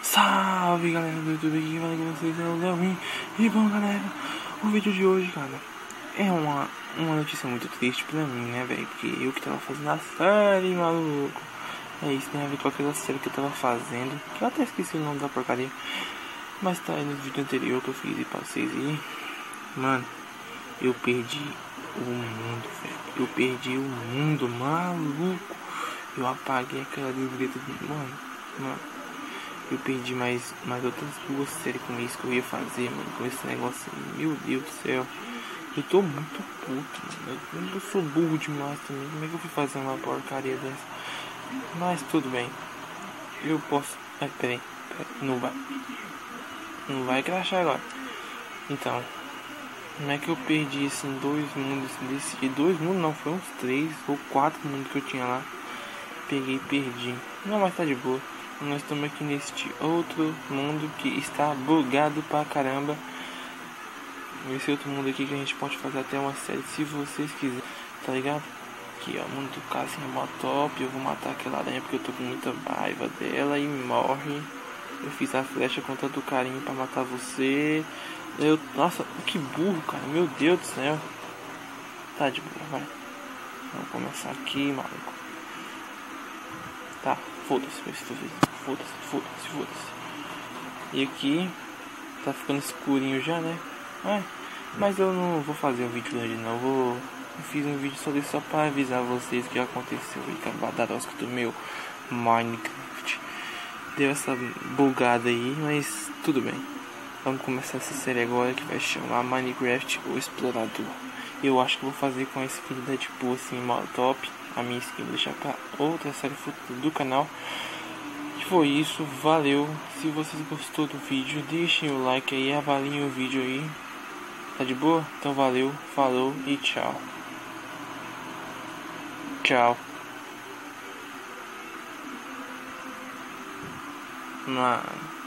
Salve galera do YouTube, aqui fala com vocês, é o Léo. E bom galera, o vídeo de hoje, cara, é uma notícia muito triste pra mim, né, velho? Porque eu que tava fazendo a série, maluco. É isso, tem a ver com aquela série que eu tava fazendo, que eu até esqueci o nome da porcaria, mas tá aí no vídeo anterior que eu fiz aí pra vocês aí. Mano, eu perdi o mundo, velho. Eu perdi o mundo, maluco. Eu apaguei aquela libreta de... Mano, eu perdi mais outras duas séries com isso que eu ia fazer, mano. Com esse negócio aí. Meu Deus do céu. Eu tô muito puto, mano. Eu sou burro demais também. Como é que eu fui fazer uma porcaria dessa? Mas tudo bem. Eu posso... Peraí. Não vai. Não vai crashar agora. Então. Como é que eu perdi esses dois mundos? Dois mundos não, foi uns 3 ou 4 mundos que eu tinha lá. Peguei e perdi. Não, mas tá de boa. Nós estamos aqui neste outro mundo que está bugado pra caramba. Esse outro mundo aqui que a gente pode fazer até uma série se vocês quiserem, tá ligado? Aqui ó, mundo do caça é mó top. Eu vou matar aquela aranha porque eu tô com muita raiva dela e morre. Eu fiz a flecha com tanto carinho pra matar você. Nossa, que burro, cara, meu Deus do céu. Tá de boa, vai. Vamos começar aqui, maluco. Tá, foda-se, foda-se. E aqui tá ficando escurinho já, né? Mas eu não vou fazer um vídeo grande não. Eu fiz um vídeo só pra avisar vocês o que aconteceu aí com a badarosca do meu Minecraft. Deu essa bugada aí, mas tudo bem. Vamos começar essa série agora que vai chamar Minecraft o Explorador. Eu acho que vou fazer com esse vídeo da tipo assim, modo top. A minha skin vou deixar pra outra série futura do canal. E foi isso, valeu. Se vocês gostou do vídeo, deixem o like aí, avaliem o vídeo aí. Tá de boa? Então valeu, falou e tchau. Tchau. Mano.